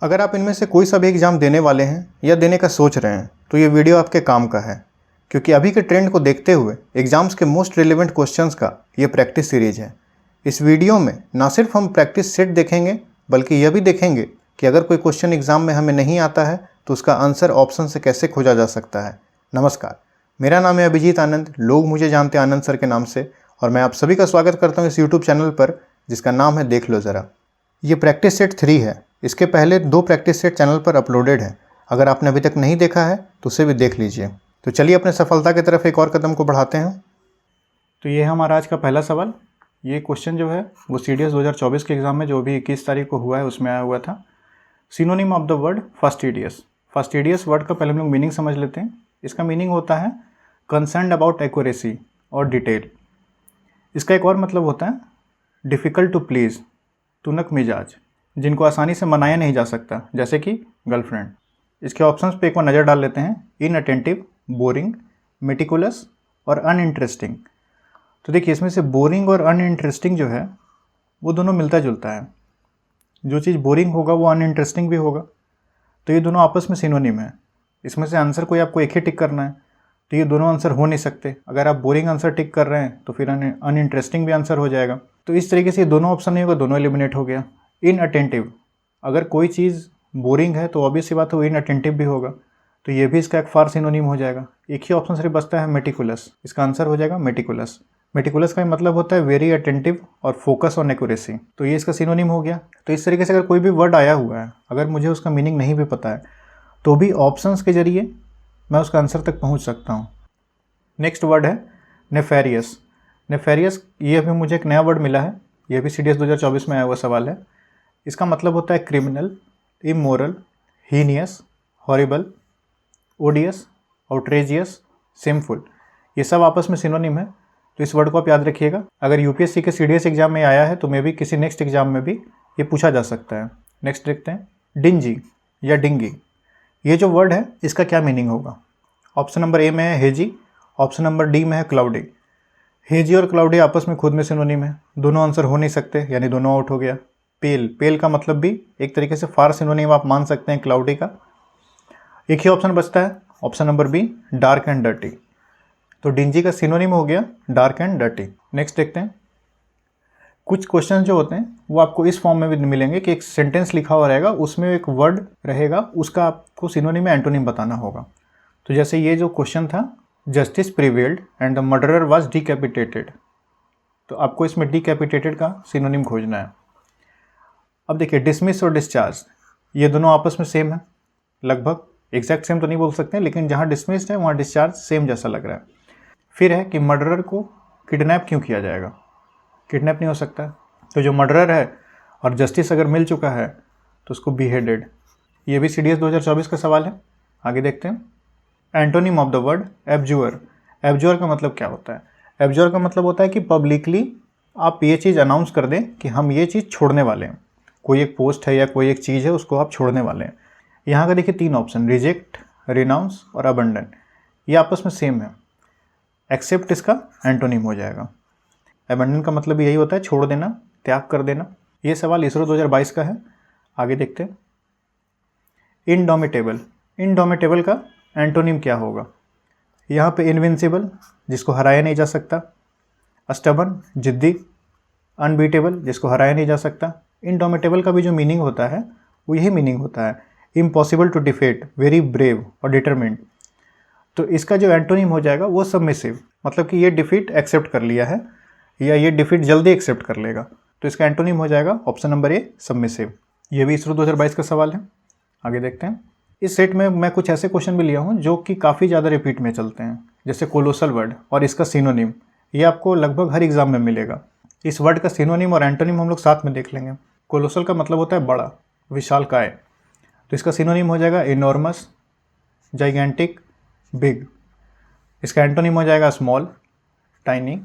अगर आप इनमें से कोई सा भी एग्ज़ाम देने वाले हैं या देने का सोच रहे हैं तो ये वीडियो आपके काम का है, क्योंकि अभी के ट्रेंड को देखते हुए एग्ज़ाम्स के मोस्ट रिलेवेंट क्वेश्चंस का ये प्रैक्टिस सीरीज़ है। इस वीडियो में ना सिर्फ हम प्रैक्टिस सेट देखेंगे बल्कि यह भी देखेंगे कि अगर कोई क्वेश्चन एग्ज़ाम में हमें नहीं आता है तो उसका आंसर ऑप्शन से कैसे खोजा जा सकता है। नमस्कार, मेरा नाम है अभिजीत आनंद, लोग मुझे जानते हैं आनंद सर के नाम से, और मैं आप सभी का स्वागत करता हूँ इस यूट्यूब चैनल पर जिसका नाम है देख लो ज़रा। ये प्रैक्टिस सेट 3 है। इसके पहले 2 प्रैक्टिस सेट चैनल पर अपलोडेड है। अगर आपने अभी तक नहीं देखा है तो उसे भी देख लीजिए। तो चलिए अपने सफलता की तरफ एक और कदम को बढ़ाते हैं। तो ये है हमारा आज का पहला सवाल। ये क्वेश्चन जो है वो CDS 2024 के एग्ज़ाम में जो भी 21 तारीख को हुआ है उसमें आया हुआ था। Synonym of the word first EDS। First EDS word का पहले हम लोग मीनिंग समझ लेते हैं। इसका मीनिंग होता है कंसर्न्ड अबाउट एक्यूरेसी और डिटेल। इसका एक और मतलब होता है डिफ़िकल्ट टू प्लीज़, तुनक मिजाज, जिनको आसानी से मनाया नहीं जा सकता, जैसे कि गर्लफ्रेंड। इसके ऑप्शंस पे एक बार नज़र डाल लेते हैं। इनअटेंटिव, बोरिंग, मेटिकुलस और अनइंटरेस्टिंग। तो देखिए, इसमें से बोरिंग और अनइंटरेस्टिंग जो है वो दोनों मिलता जुलता है। जो चीज़ बोरिंग होगा वो अनइंटरेस्टिंग भी होगा, तो ये दोनों आपस में सिनोनिम है। इसमें से आंसर कोई आपको एक ही टिक करना है, तो ये दोनों आंसर हो नहीं सकते। अगर आप बोरिंग आंसर टिक कर रहे हैं तो फिर अनइंटरेस्टिंग भी आंसर हो जाएगा। तो इस तरीके से ये दोनों ऑप्शन नहीं होगा, दोनों एलिमिनेट हो गया। इनअटेंटिव, अगर कोई चीज़ बोरिंग है तो ऑब्वियस सी बात है इनअटेंटिव भी होगा, तो ये भी इसका एक फार सिनोनिम हो जाएगा। एक ही ऑप्शन सिर्फ बचता है मेटिकुलस। इसका आंसर हो जाएगा मेटिकुलस। मेटिकुलस का मतलब होता है वेरी अटेंटिव और फोकस ऑन एक्यूरेसी, तो ये इसका सिनोनिम हो गया। तो इस तरीके से अगर कोई भी वर्ड आया हुआ है, अगर मुझे उसका मीनिंग नहीं भी पता है तो भी ऑप्शंस के जरिए मैं उसका आंसर तक पहुंच सकता हूं। नेक्स्ट वर्ड है नेफेरियस। नेफेरियस, ये अभी मुझे एक नया वर्ड मिला है, ये भी CDS 2024 में आया हुआ सवाल है। इसका मतलब होता है criminal, immoral, heinous, horrible, odious, outrageous, sinful. ये सब आपस में सिनोनिम है, तो इस वर्ड को आप याद रखिएगा। अगर UPSC के CDS एग्जाम में आया है तो मे भी किसी नेक्स्ट एग्जाम में भी ये पूछा जा सकता है। नेक्स्ट देखते हैं, डिंजी या डिंगी। ये जो वर्ड है इसका क्या मीनिंग होगा। ऑप्शन नंबर A में है हेजी, ऑप्शन नंबर D में है क्लाउडी। हेजी और क्लाउडी आपस में खुद में सिनोनिम है, दोनों आंसर हो नहीं सकते, यानी दोनों आउट हो गया। पेल, पेल का मतलब भी एक तरीके से फार सिनोनिम आप मान सकते हैं क्लाउडी का। एक ही ऑप्शन बचता है, option number B, dark and dirty. तो डिंजी का सिनोनिम हो गया डार्क एंड डर्टी। नेक्स्ट देखते हैं, कुछ क्वेश्चन जो होते हैं वो आपको इस फॉर्म में भी मिलेंगे कि एक सेंटेंस लिखा हुआ रहेगा, उसमें एक वर्ड रहेगा, उसका आपको सिनोनिम या एंटोनिम बताना होगा। तो जैसे ये जो क्वेश्चन था, justice prevailed and the murderer was decapitated, तो आपको इसमें डिकैपिटेटेड का सिनोनिम खोजना है। अब देखिए, डिसमिस और डिस्चार्ज, ये दोनों आपस में सेम है, लगभग एग्जैक्ट सेम तो नहीं बोल सकते, लेकिन जहाँ डिसमिस्ड है वहाँ डिस्चार्ज सेम जैसा लग रहा है। फिर है कि मर्डरर को किडनैप क्यों किया जाएगा। किडनैप नहीं हो सकता, तो जो मर्डरर है और जस्टिस अगर मिल चुका है तो उसको बीहेडेड। ये भी CDS 2024 का सवाल है। आगे देखते हैं, एंटोनिम ऑफ द वर्ड एब्जूअर। एब्जूअर का मतलब क्या होता है। एब्जूअर का मतलब होता है कि पब्लिकली आप ये चीज़ अनाउंस कर दें कि हम ये चीज़ छोड़ने वाले हैं। कोई एक पोस्ट है या कोई एक चीज़ है, उसको आप छोड़ने वाले हैं। यहाँ का देखिए 3 ऑप्शन, रिजेक्ट, रिनाउंस और अबंडन, ये आपस में सेम है। एक्सेप्ट इसका एंटोनिम हो जाएगा। अबंडन का मतलब यही होता है छोड़ देना, त्याग कर देना। ये सवाल ISRO 2022 का है। आगे देखते हैं, इनडोमिटेबल। इनडोमिटेबल का एंटोनिम क्या होगा। यहाँ पे इनविंसिबल, जिसको हराया नहीं जा सकता, स्टबर्न, जिद्दी, अनबीटेबल, जिसको हराया नहीं जा सकता। इनडोमिटेबल का भी जो मीनिंग होता है वो यही मीनिंग होता है, impossible to defeat, very brave और डिटरमिन्ड। तो इसका जो एंटोनिम हो जाएगा वो सबमिसिव, मतलब कि ये डिफीट एक्सेप्ट कर लिया है या ये डिफीट जल्दी एक्सेप्ट कर लेगा, तो इसका एंटोनिम हो जाएगा ऑप्शन नंबर A, सबमिसिव। ये भी ISRO 2022 का सवाल है। आगे देखते हैं, इस सेट में मैं कुछ ऐसे क्वेश्चन भी लिया हूँ जो कि काफ़ी ज़्यादा रिपीट में चलते हैं, जैसे कोलोसल वर्ड और इसका सिनोनिम। ये आपको लगभग हर एग्जाम में मिलेगा। इस वर्ड का सिनोनिम और एंटोनिम हम लोग साथ में देख लेंगे। कोलोसल का मतलब होता है बड़ा, विशालकाय, तो इसका सिनोनिम हो जाएगा इनॉर्मस, जाइगेंटिक, बिग। इसका एंटोनिम हो जाएगा स्मॉल, टाइनी,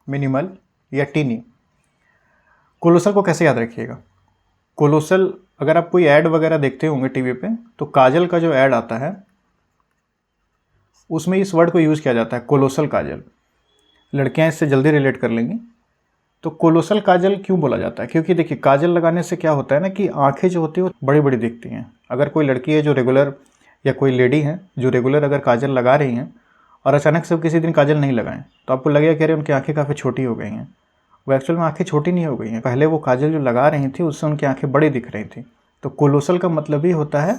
मिनिमल या टीनी। कोलोसल को कैसे याद रखिएगा। कोलोसल, अगर आप कोई ऐड वगैरह देखते होंगे टीवी पे, तो काजल का जो ऐड आता है उसमें इस वर्ड को यूज़ किया जाता है, कोलोसल काजल। लड़कियां इससे जल्दी रिलेट कर लेंगी। तो कोलोसल काजल क्यों बोला जाता है? क्योंकि देखिए काजल लगाने से क्या होता है ना कि आंखें जो होती है वो बड़ी बड़ी दिखती हैं। अगर कोई लड़की है जो रेगुलर, या कोई लेडी है जो रेगुलर अगर काजल लगा रही हैं और अचानक से किसी दिन काजल नहीं लगाएं, तो आपको लगेगा कि अरे उनकी आंखें काफ़ी छोटी हो गई हैं। वो एक्चुअल में आंखें छोटी नहीं हो गई हैं, पहले वो काजल जो लगा रही थी उससे उनकी आंखें बड़ी दिख रही थी। तो कोलोसल का मतलब ही होता है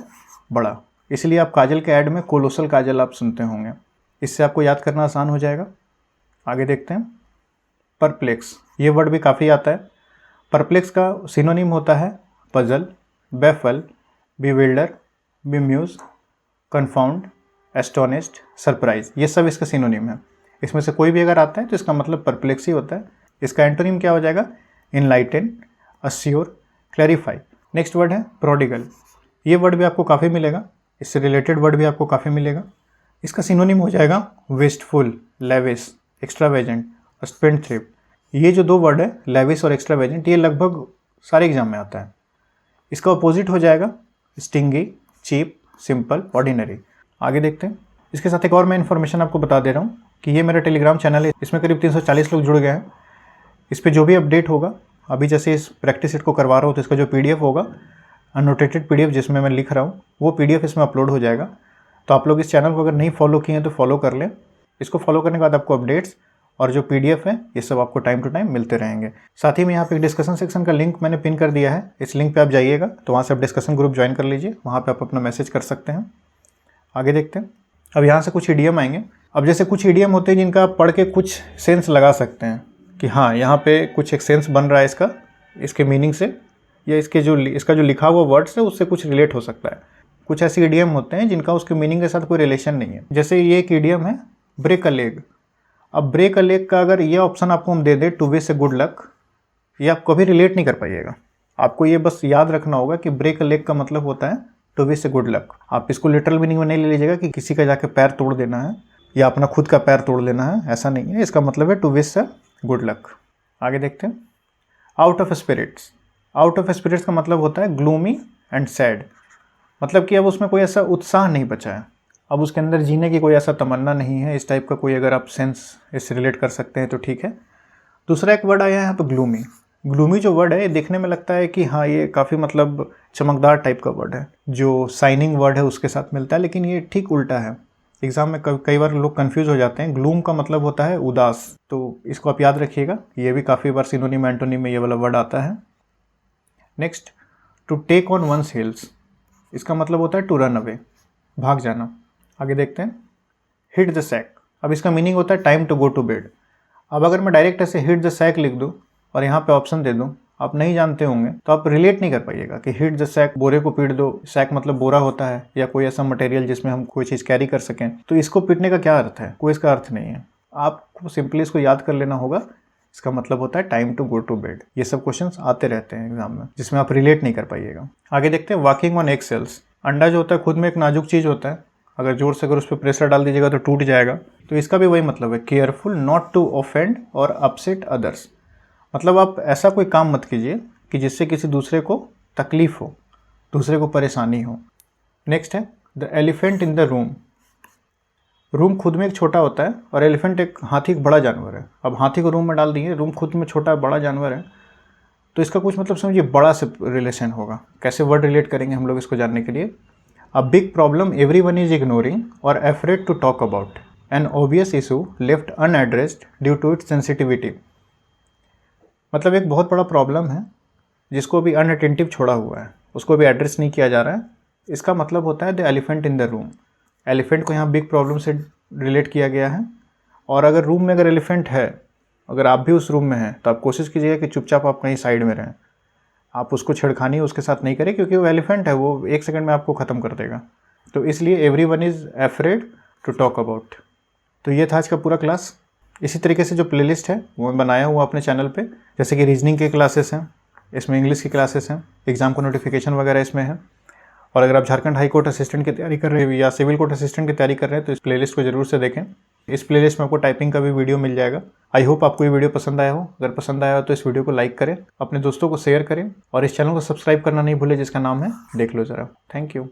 बड़ा, इसलिए आप काजल के ऐड में कोलोसल काजल आप सुनते होंगे। इससे आपको याद करना आसान हो जाएगा। आगे देखते हैं। परप्लेक्स, ये वर्ड भी काफ़ी आता है। परप्लेक्स का सिनोनिम होता है puzzle, baffle, bewilder, bemuse, confound, astonished, surprise, ये सब इसका सिनोनिम है। इसमें से कोई भी अगर आता है तो इसका मतलब परप्लेक्स ही होता है। इसका एंटोनिम क्या हो जाएगा? Enlighten, assure, clarify. Next word है प्रोडिगल। ये वर्ड भी आपको काफ़ी मिलेगा, इससे रिलेटेड वर्ड भी आपको काफ़ी मिलेगा। इसका सिनोनिम हो जाएगा वेस्टफुल, लेविश, एक्स्ट्रावेजेंट, स्पेंडथ्रिफ्ट। ये जो दो वर्ड है लेविश और एक्स्ट्रावेजेंट, ये लगभग सारे एग्जाम में आता है। इसका अपोजिट हो जाएगा स्टिंगी, चीप, सिंपल, ऑर्डिनरी। आगे देखते हैं। इसके साथ एक और मैं इन्फॉर्मेशन आपको बता दे रहा हूँ कि ये मेरा टेलीग्राम चैनल है, इसमें करीब 340 लोग जुड़ गए हैं। इस पर जो भी अपडेट होगा, अभी जैसे इस प्रैक्टिस सेट को करवा रहा हूँ तो इसका जो PDF होगा, अनोटेटेड PDF जिसमें मैं लिख रहा हूँ, वो PDF इसमें अपलोड हो जाएगा। तो आप लोग इस चैनल को अगर नहीं फॉलो किए हैं तो फॉलो कर लें। इसको फॉलो करने के बाद आपको अपडेट्स और जो PDF है ये सब आपको टाइम टू टाइम मिलते रहेंगे। साथ ही में यहाँ पे एक डिस्कशन सेक्शन का लिंक मैंने पिन कर दिया है, इस लिंक पे आप जाइएगा तो वहाँ से आप डिस्कशन ग्रुप ज्वाइन कर लीजिए, वहाँ पे आप अपना मैसेज कर सकते हैं। आगे देखते हैं। अब यहाँ से कुछ ईडीएम आएंगे। अब जैसे कुछ ईडीएम होते हैं जिनका आप पढ़ के कुछ सेंस लगा सकते हैं कि हाँ यहाँ पे कुछ एक सेंस बन रहा है इसका, इसके मीनिंग से, या इसका जो लिखा हुआ वर्ड्स है उससे कुछ रिलेट हो सकता है। कुछ ऐसे ईडीएम होते हैं जिनका उसके मीनिंग के साथ कोई रिलेशन नहीं है। जैसे ये एक ईडीएम है ब्रेक अ लेग। अब ब्रेक अ लेग का अगर ये ऑप्शन आपको हम दे दे to wish a good luck, ये आप कभी रिलेट नहीं कर पाइएगा। आपको ये बस याद रखना होगा कि ब्रेक अ लेग का मतलब होता है to wish a good luck. आप इसको लिटरल मीनिंग में नहीं ले लीजिएगा कि किसी का जाके पैर तोड़ देना है या अपना खुद का पैर तोड़ लेना है, ऐसा नहीं है। इसका मतलब है to wish a good luck. आगे देखते हैं। Out of spirits. Out of spirits का मतलब होता है ग्लूमी एंड सैड, मतलब कि अब उसमें कोई ऐसा उत्साह नहीं बचा है, अब उसके अंदर जीने की कोई ऐसा तमन्ना नहीं है। इस टाइप का कोई अगर आप सेंस इससे रिलेट कर सकते हैं तो ठीक है। दूसरा एक वर्ड आया है यहाँ पर ग्लूमी। ग्लूमी जो वर्ड है ये देखने में लगता है कि हाँ ये काफ़ी मतलब चमकदार टाइप का वर्ड है, जो साइनिंग वर्ड है उसके साथ मिलता है, लेकिन ये ठीक उल्टा है। एग्जाम में कई बार लोग कंफ्यूज हो जाते हैं। ग्लूम का मतलब होता है उदास, तो इसको आप याद रखिएगा, ये भी काफ़ी बार सिनोनिम एंटोनिम में ये वाला वर्ड आता है। Next, to take on one's heels. इसका मतलब होता है टू रन अवे, भाग जाना। आगे देखते हैं। Hit the sack. अब इसका मीनिंग होता है time to go to bed. अब अगर मैं डायरेक्ट ऐसे हिट द सैक लिख दूँ और यहाँ पे ऑप्शन दे दूँ, आप नहीं जानते होंगे तो आप रिलेट नहीं कर पाइएगा कि हिट द सैक, बोरे को पीट दो। सैक मतलब बोरा होता है या कोई ऐसा मटेरियल जिसमें हम कोई चीज़ कैरी कर सकें, तो इसको पीटने का क्या अर्थ है? कोई इसका अर्थ नहीं है। आपको सिंपली इसको याद कर लेना होगा। इसका मतलब होता है time to go to bed. ये सब क्वेश्चंस आते रहते हैं एग्जाम में जिसमें आप रिलेट नहीं कर पाइएगा। आगे देखते हैं। Walking on egg cells. अंडा जो होता है खुद में एक नाजुक चीज़ होता है, अगर जोर से अगर उस पर प्रेशर डाल दीजिएगा तो टूट जाएगा। तो इसका भी वही मतलब है, केयरफुल नॉट टू ऑफेंड और अपसेट अदर्स। मतलब आप ऐसा कोई काम मत कीजिए कि जिससे किसी दूसरे को तकलीफ हो, दूसरे को परेशानी हो। नेक्स्ट है the elephant in the room. Room खुद में एक छोटा होता है और एलिफेंट एक हाथी एक बड़ा जानवर है। अब हाथी को रूम में डाल दिए, रूम खुद में छोटा बड़ा जानवर है, तो इसका कुछ मतलब समझिए बड़ा से रिलेशन होगा। कैसे वर्ड रिलेट करेंगे हम लोग इसको जानने के लिए। A big problem everyone is ignoring और afraid to talk about, an obvious issue left unaddressed due to its sensitivity. मतलब एक बहुत बड़ा प्रॉब्लम है जिसको अभी अनअटेंटिव छोड़ा हुआ है, उसको भी एड्रेस नहीं किया जा रहा है। इसका मतलब होता है the elephant in the room. Elephant को यहाँ बिग प्रॉब्लम से रिलेट किया गया है। और अगर रूम में अगर एलिफेंट है, अगर आप भी उस रूम में हैं, तो आप कोशिश कीजिएगा कि चुपचाप आप कहीं साइड में रहें। आप उसको छेड़खानी उसके साथ नहीं करें, क्योंकि वो एलिफेंट है, वो 1 सेकंड में आपको ख़त्म कर देगा। तो इसलिए everyone is afraid to talk about. तो ये था आज का पूरा क्लास। इसी तरीके से जो प्लेलिस्ट है वो मैं बनाया हुआ अपने चैनल पे, जैसे कि रीजनिंग के क्लासेस हैं, इसमें इंग्लिश की क्लासेस हैं, एग्जाम का नोटिफिकेशन वगैरह इसमें है। और अगर आप झारखंड हाई कोर्ट असिस्टेंट की तैयारी कर रहे हो या सिविल कोर्ट असिस्टेंट की तैयारी कर रहे हैं तो इस प्लेलिस्ट को जरूर से देखें। इस प्लेलिस्ट में आपको टाइपिंग का भी वीडियो मिल जाएगा। आई होप आपको ये वीडियो पसंद आया हो। अगर पसंद आया हो तो इस वीडियो को लाइक करें, अपने दोस्तों को शेयर करें और इस चैनल को सब्सक्राइब करना नहीं भूलें जिसका नाम है देख लो ज़रा। Thank you.